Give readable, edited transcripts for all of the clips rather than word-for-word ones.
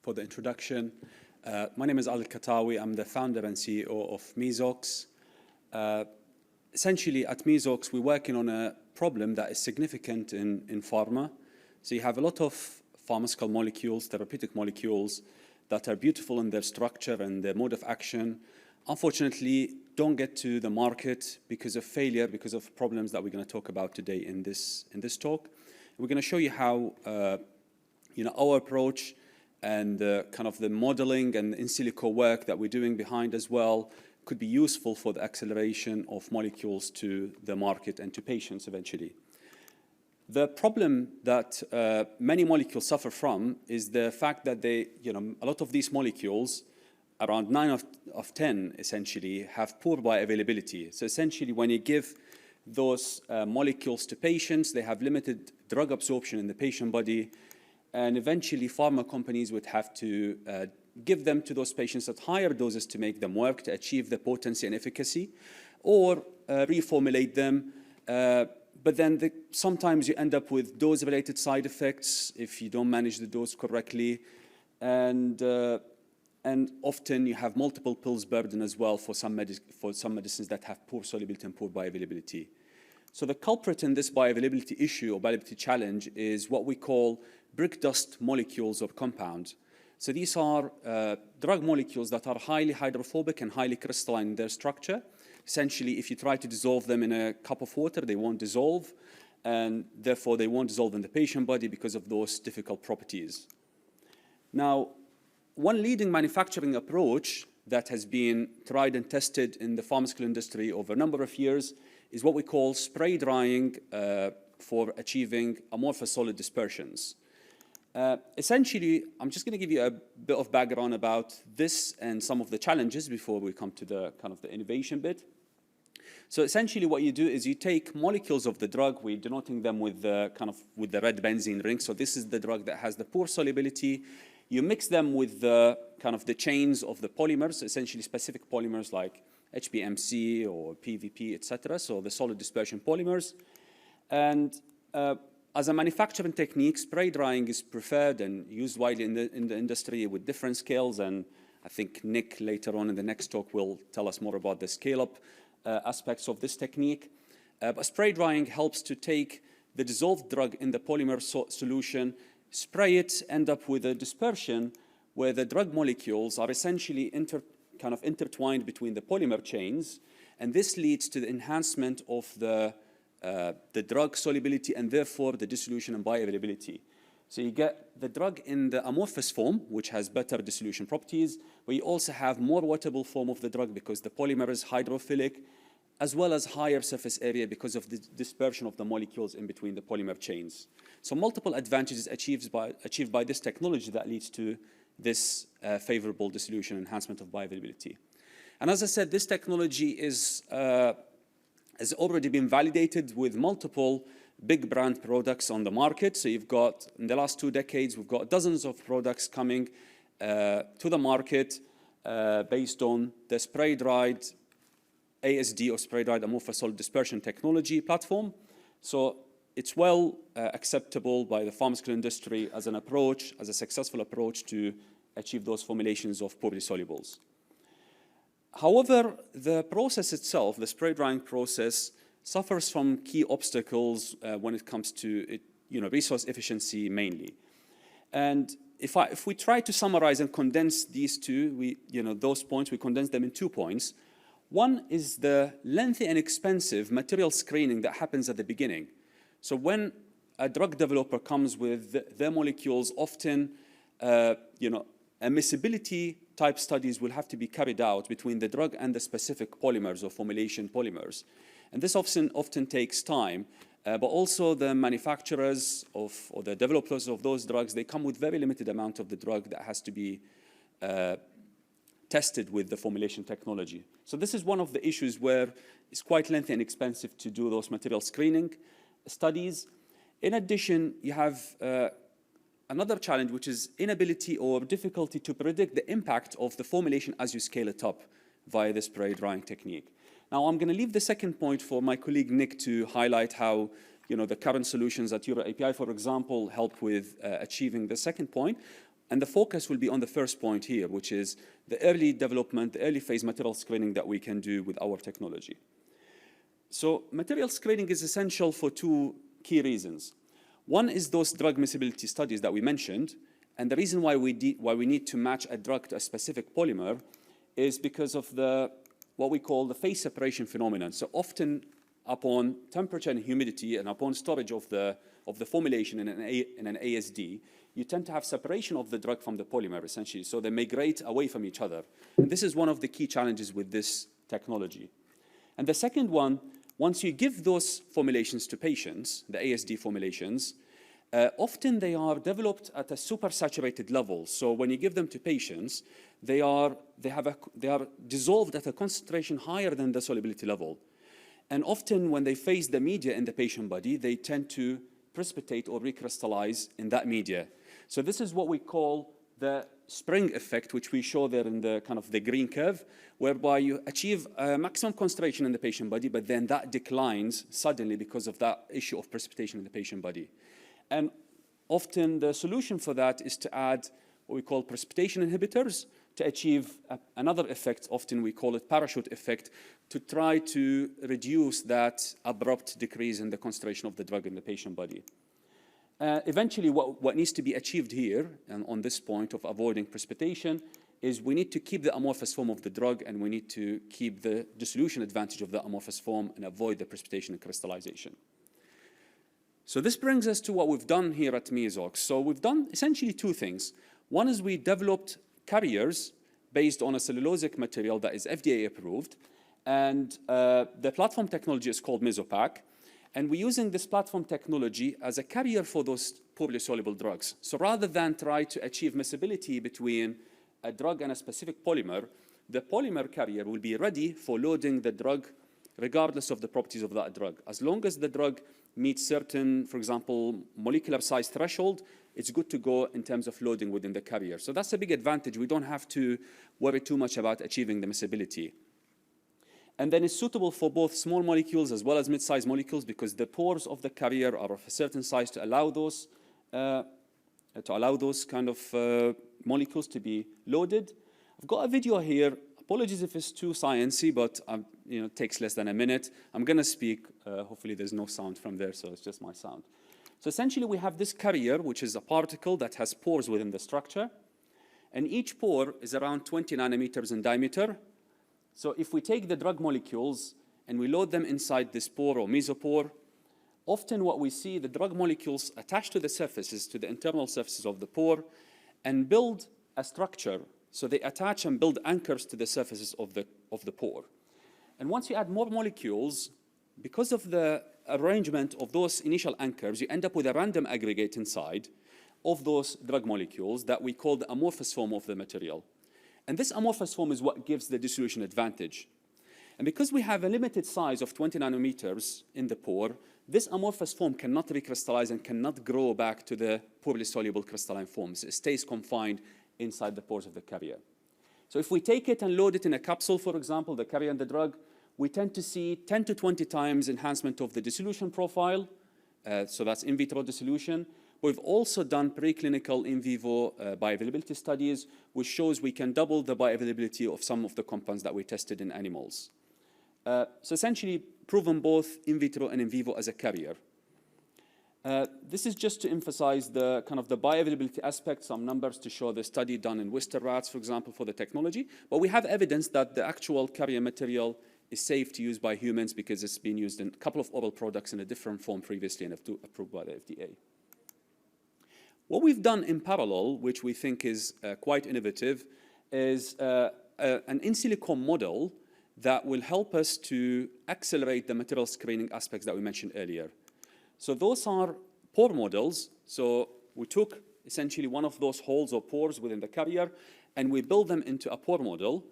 for the introduction. My name is Ali Al-Khattawi. I'm the founder and CEO of MESOX. Essentially, at MESOX, we're working on a problem that is significant in pharma. So you have a lot of pharmaceutical molecules, therapeutic molecules, that are beautiful in their structure and their mode of action, unfortunately don't get to the market because of failure, because of problems that we're going to talk about today in this talk. We're going to show you how our approach and kind of the modeling and in silico work that we're doing behind as well could be useful for the acceleration of molecules to the market and to patients eventually. The problem that many molecules suffer from is the fact that a lot of these molecules, around 9 of 10 essentially, have poor bioavailability. So essentially, when you give those molecules to patients, they have limited drug absorption in the patient body, and eventually pharma companies would have to give them to those patients at higher doses to make them work, to achieve the potency and efficacy, or reformulate them. But then sometimes you end up with dose-related side effects if you don't manage the dose correctly. And often you have multiple pills burden as well for some medicines that have poor solubility and poor bioavailability. So the culprit in this bioavailability issue or bioavailability challenge is what we call brick dust molecules or compounds. So these are drug molecules that are highly hydrophobic and highly crystalline in their structure. Essentially, if you try to dissolve them in a cup of water, they won't dissolve, and therefore they won't dissolve in the patient body because of those difficult properties. Now, one leading manufacturing approach that has been tried and tested in the pharmaceutical industry over a number of years is what we call spray drying for achieving amorphous solid dispersions. Essentially, I'm just going to give you a bit of background about this and some of the challenges before we come to the kind of the innovation bit. So essentially what you do is you take molecules of the drug, we're denoting them with the red benzene ring. So this is the drug that has the poor solubility. You mix them with the the chains of the polymers, essentially specific polymers like HPMC or PVP, etc. So the solid dispersion polymers. And as a manufacturing technique, spray drying is preferred and used widely in the industry with different scales. And I think Nick later on in the next talk will tell us more about the scale-up aspects of this technique. But spray drying helps to take the dissolved drug in the polymer solution, spray it, end up with a dispersion where the drug molecules are essentially intertwined between the polymer chains, and this leads to the enhancement of the drug solubility and therefore the dissolution and bioavailability. So you get the drug in the amorphous form, which has better dissolution properties, but you also have more waterable form of the drug because the polymer is hydrophilic, as well as higher surface area because of the dispersion of the molecules in between the polymer chains. So multiple advantages achieved by this technology that leads to this favorable dissolution enhancement of bioavailability. And as I said, this technology has already been validated with multiple big brand products on the market. So you've got, in the last 2 decades, we've got dozens of products coming to the market based on the spray-dried ASD or spray-dried amorphous solid dispersion technology platform. So it's well acceptable by the pharmaceutical industry as an approach, as a successful approach to achieve those formulations of poorly solubles. However, the process itself, the spray drying process, suffers from key obstacles when it comes to resource efficiency mainly. And if we try to summarize and condense these two, those points, we condense them in 2 points. One is the lengthy and expensive material screening that happens at the beginning. So when a drug developer comes with their molecules, often admissibility type studies will have to be carried out between the drug and the specific polymers or formulation polymers. And this often takes time, but also the manufacturers or the developers of those drugs, they come with very limited amount of the drug that has to be tested with the formulation technology. So this is one of the issues where it's quite lengthy and expensive to do those material screening studies. In addition, you have another challenge, which is inability or difficulty to predict the impact of the formulation as you scale it up via the spray drying technique. Now, I'm going to leave the second point for my colleague Nick to highlight how the current solutions at Euro API, for example, help with achieving the second point. And the focus will be on the first point here, which is the early development, the early phase material screening that we can do with our technology. So material screening is essential for two key reasons. One is those drug miscibility studies that we mentioned, and the reason why we need to match a drug to a specific polymer is because of what we call the phase separation phenomenon. So often upon temperature and humidity and upon storage of the formulation in an ASD, you tend to have separation of the drug from the polymer, essentially, so they migrate away from each other. And this is one of the key challenges with this technology. And the second one, once you give those formulations to patients, the ASD formulations, often they are developed at a supersaturated level. So when you give them to patients, they are dissolved at a concentration higher than the solubility level. And often when they face the media in the patient body, they tend to precipitate or recrystallize in that media. So this is what we call the spring effect, which we show there in the kind of the green curve, whereby you achieve a maximum concentration in the patient body, but then that declines suddenly because of that issue of precipitation in the patient body. And often the solution for that is to add what we call precipitation inhibitors to achieve another effect. Often we call it parachute effect, to try to reduce that abrupt decrease in the concentration of the drug in the patient body. Eventually, what needs to be achieved here, and on this point of avoiding precipitation, is we need to keep the amorphous form of the drug, and we need to keep the dissolution advantage of the amorphous form and avoid the precipitation and crystallization. So this brings us to what we've done here at MESOX. So we've done essentially two things. One is we developed carriers based on a cellulosic material that is FDA approved, and the platform technology is called MESOPAC. And we're using this platform technology as a carrier for those poorly soluble drugs. So rather than try to achieve miscibility between a drug and a specific polymer, the polymer carrier will be ready for loading the drug regardless of the properties of that drug. As long as the drug meets certain, for example, molecular size threshold, it's good to go in terms of loading within the carrier. So that's a big advantage. We don't have to worry too much about achieving the miscibility. And then it's suitable for both small molecules as well as mid-sized molecules, because the pores of the carrier are of a certain size to allow those kind of molecules to be loaded. I've got a video here. Apologies if it's too sciencey, but it takes less than a minute. I'm going to speak. Hopefully there's no sound from there, so it's just my sound. So essentially we have this carrier, which is a particle that has pores within the structure. And each pore is around 20 nanometers in diameter. So if we take the drug molecules and we load them inside this pore or mesopore, often what we see, the drug molecules attach to the surfaces, to the internal surfaces of the pore, and build a structure. So they attach and build anchors to the surfaces of the pore. And once you add more molecules, because of the arrangement of those initial anchors, you end up with a random aggregate inside of those drug molecules that we call the amorphous form of the material. And this amorphous form is what gives the dissolution advantage. And because we have a limited size of 20 nanometers in the pore, this amorphous form cannot recrystallize and cannot grow back to the poorly soluble crystalline forms. It stays confined inside the pores of the carrier. So if we take it and load it in a capsule, for example, the carrier and the drug, we tend to see 10 to 20 times enhancement of the dissolution profile. So that's in vitro dissolution. We've also done preclinical in vivo bioavailability studies, which shows we can double the bioavailability of some of the compounds that we tested in animals. So essentially proven both in vitro and in vivo as a carrier. This is just to emphasize the kind of the bioavailability aspect, some numbers to show the study done in Wister rats, for example, for the technology. But we have evidence that the actual carrier material is safe to use by humans because it's been used in a couple of oral products in a different form previously and approved by the FDA. What we've done in parallel, which we think is quite innovative, is an in silico model that will help us to accelerate the material screening aspects that we mentioned earlier. So those are pore models. So we took essentially one of those holes or pores within the carrier, and we build them into a pore model,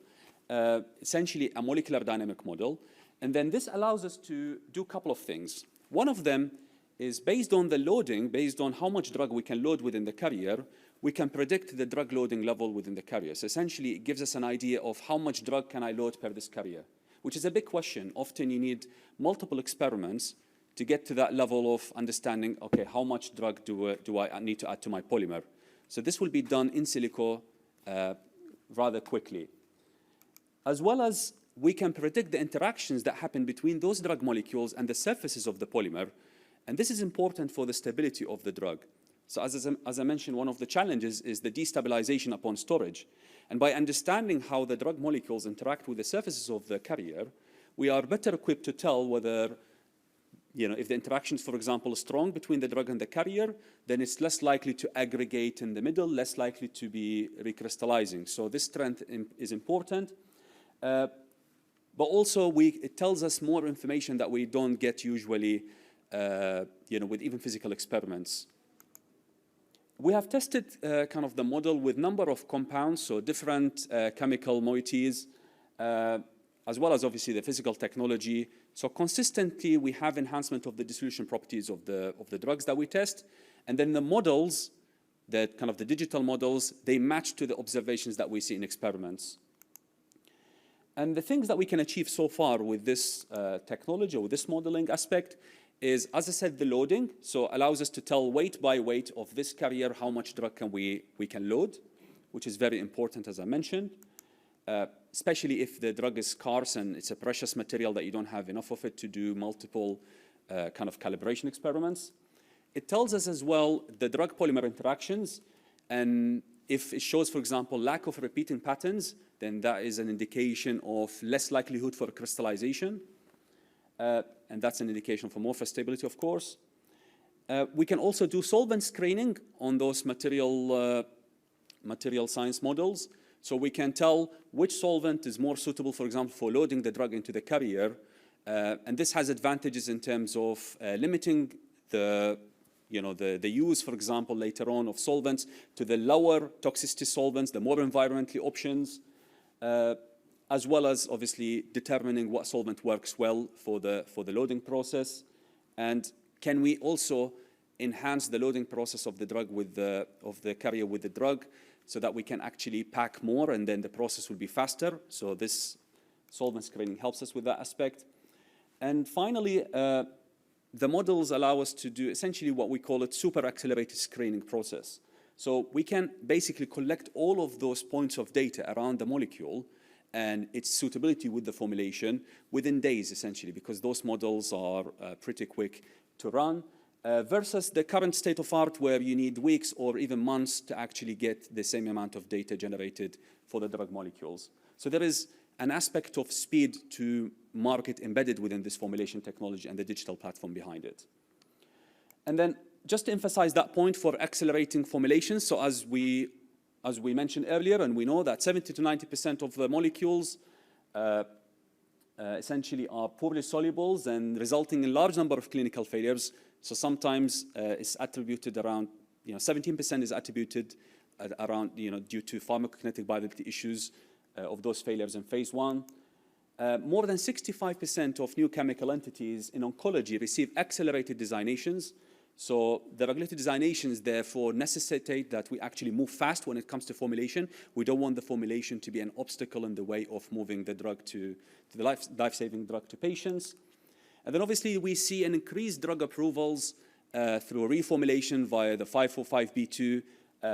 essentially a molecular dynamic model. And then this allows us to do a couple of things. One of them is based on the loading, based on how much drug we can load within the carrier, we can predict the drug loading level within the carrier. So essentially, it gives us an idea of how much drug can I load per this carrier, which is a big question. Often you need multiple experiments to get to that level of understanding, okay, how much drug do I need to add to my polymer? So this will be done in silico rather quickly. As well as we can predict the interactions that happen between those drug molecules and the surfaces of the polymer. And this is important for the stability of the drug. So as I mentioned, one of the challenges is the destabilization upon storage. And by understanding how the drug molecules interact with the surfaces of the carrier, we are better equipped to tell whether, if the interactions, for example, are strong between the drug and the carrier, then it's less likely to aggregate in the middle, less likely to be recrystallizing. So this strength is important. But also, it tells us more information that we don't get usually, with even physical experiments. We have tested kind of the model with number of compounds, so different chemical moieties, as well as obviously the physical technology. So consistently, we have enhancement of the dissolution properties of the drugs that we test. And then the models, the digital models, they match to the observations that we see in experiments. And the things that we can achieve so far with this technology or with this modeling aspect is, as I said, the loading. So allows us to tell weight by weight of this carrier how much drug we can load, which is very important, as I mentioned, especially if the drug is scarce and it's a precious material that you don't have enough of it to do multiple kind of calibration experiments. It tells us as well the drug polymer interactions, and if it shows, for example, lack of repeating patterns, then that is an indication of less likelihood for crystallization. And that's an indication for more stability, of course. We can also do solvent screening on those material science models. So we can tell which solvent is more suitable, for example, for loading the drug into the carrier. And this has advantages in terms of limiting the use, for example, later on of solvents to the lower toxicity solvents, the more environmentally options, as well as obviously determining what solvent works well for the loading process. And can we also enhance the loading process of the drug of the carrier with the drug so that we can actually pack more and then the process will be faster. So this solvent screening helps us with that aspect. And finally, the models allow us to do essentially what we call a super accelerated screening process. So we can basically collect all of those points of data around the molecule and its suitability with the formulation within days, essentially, because those models are pretty quick to run, versus the current state of art where you need weeks or even months to actually get the same amount of data generated for the drug molecules. So there is an aspect of speed to market embedded within this formulation technology and the digital platform behind it. And then just to emphasize that point for accelerating formulations, so as we mentioned earlier, and we know that 70 to 90% of the molecules essentially are poorly solubles and resulting in large number of clinical failures. So sometimes it's attributed around, 17% is attributed around, due to pharmacokinetic viability issues of those failures in phase 1. More than 65% of new chemical entities in oncology receive accelerated designations. So the regulatory designations, therefore, necessitate that we actually move fast when it comes to formulation. We don't want the formulation to be an obstacle in the way of moving the drug to the life-saving drug to patients. And then obviously we see an increased drug approvals through reformulation via the 545(b)(2)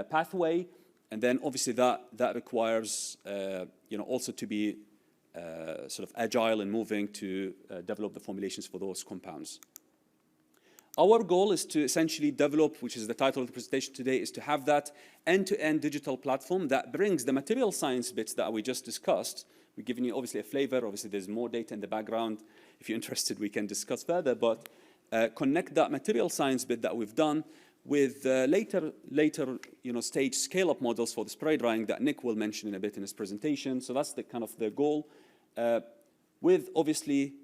pathway. And then obviously that requires also to be sort of agile in moving to develop the formulations for those compounds. Our goal is to essentially develop, which is the title of the presentation today, is to have that end-to-end digital platform that brings the material science bits that we just discussed. We've given you obviously a flavor. Obviously, there's more data in the background. If you're interested, we can discuss further. But connect that material science bit that we've done with later stage scale-up models for the spray drying that Nick will mention in a bit in his presentation. So that's the kind of the goal, with obviously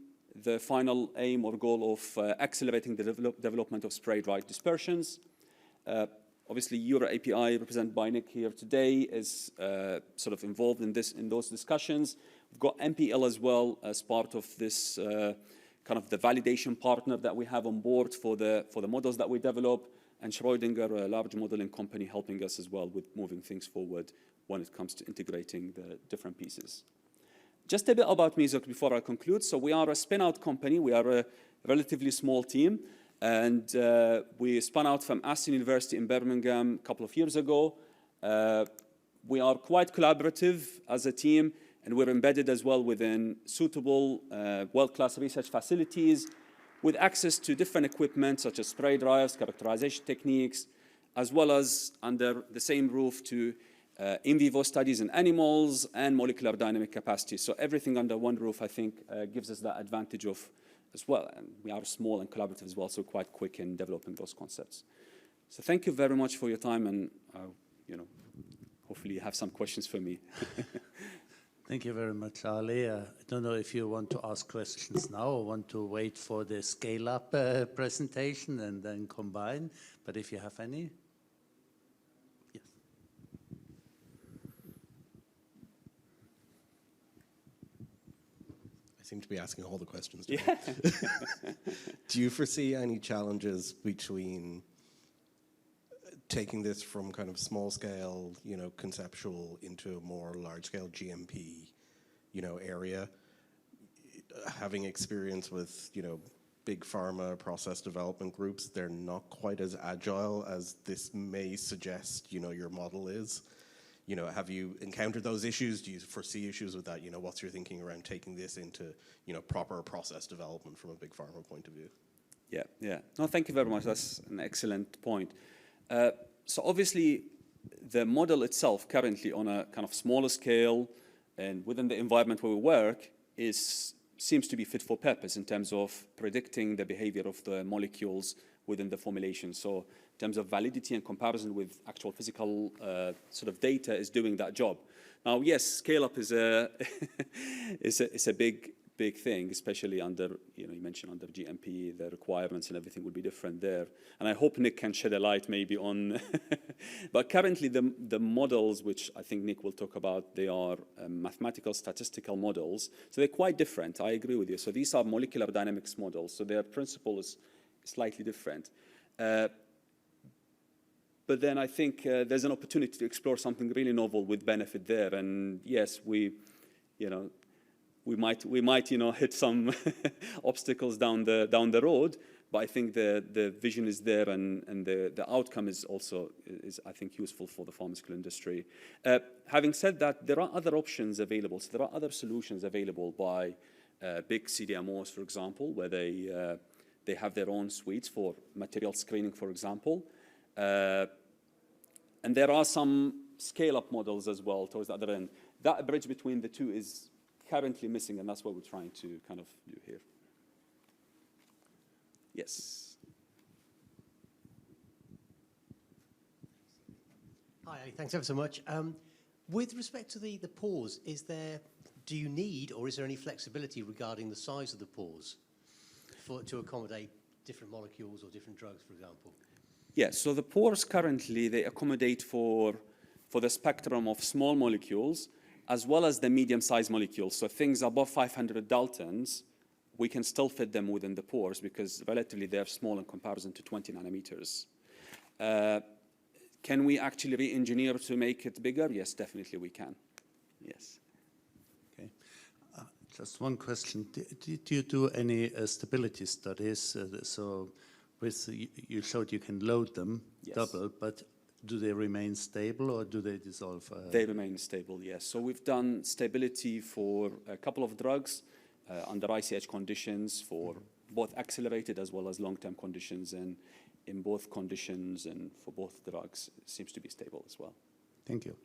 the final aim or goal of accelerating the development of spray-dried dispersions. Obviously, Euro API, represented by Nick here today, is sort of involved in those discussions. We've got MPL as well as part of this kind of the validation partner that we have on board for the models that we develop, and Schrödinger, a large modeling company, helping us as well with moving things forward when it comes to integrating the different pieces. Just a bit about MESOX before I conclude. So we are a spin-out company. We are a relatively small team. And we spun out from Aston University in Birmingham a couple of years ago. We are quite collaborative as a team, and we're embedded as well within suitable world-class research facilities with access to different equipment such as spray dryers, characterization techniques, as well as under the same roof to in vivo studies in animals and molecular dynamic capacity. So everything under one roof, I think, gives us that advantage of as well. And we are small and collaborative as well, so quite quick in developing those concepts. So thank you very much for your time, and hopefully you have some questions for me. Thank you very much, Ali. I don't know if you want to ask questions now or want to wait for the scale-up presentation and then combine, but if you have any. Yes. I seem to be asking all the questions. Yeah. Do you foresee any challenges between taking this from kind of small scale, conceptual into a more large scale GMP, area, having experience with, big pharma process development groups? They're not quite as agile as this may suggest, your model is. Have you encountered those issues? Do you foresee issues with that? What's your thinking around taking this into, proper process development from a big pharma point of view? Yeah. No, thank you very much. That's an excellent point. So obviously, the model itself currently on a kind of smaller scale and within the environment where we work seems to be fit for purpose in terms of predicting the behavior of the molecules within the formulation. So in terms of validity and comparison with actual physical sort of data is doing that job. Now, yes, scale-up is a is a big thing, especially under, you mentioned under GMP, the requirements and everything would be different there. And I hope Nick can shed a light maybe on, but currently the models, which I think Nick will talk about, they are mathematical statistical models. So they're quite different, I agree with you. So these are molecular dynamics models, so their principle is slightly different. But then I think there's an opportunity to explore something really novel with benefit there. And yes, we might hit some obstacles down the road, but I think the vision is there, and the outcome is also I think useful for the pharmaceutical industry. Having said that, there are other options available. So there are other solutions available by big CDMOs, for example, where they have their own suites for material screening, for example. And there are some scale-up models as well towards the other end. That bridge between the two is currently missing, and that's what we're trying to kind of do here. Yes. Hi, thanks ever so much. With respect to the pores, do you need or is there any flexibility regarding the size of the pores to accommodate different molecules or different drugs, for example? Yeah, so the pores currently, they accommodate for the spectrum of small molecules as well as the medium-sized molecules. So things above 500 Daltons, we can still fit them within the pores because relatively they're small in comparison to 20 nanometers. Can we actually re-engineer to make it bigger? Yes, definitely we can. Yes. Okay. Just one question. Did you do any stability studies? So you showed you can load them, yes, double, but do they remain stable or do they dissolve? They remain stable, yes. So we've done stability for a couple of drugs under ICH conditions for both accelerated as well as long-term conditions, and in both conditions and for both drugs, it seems to be stable as well. Thank you.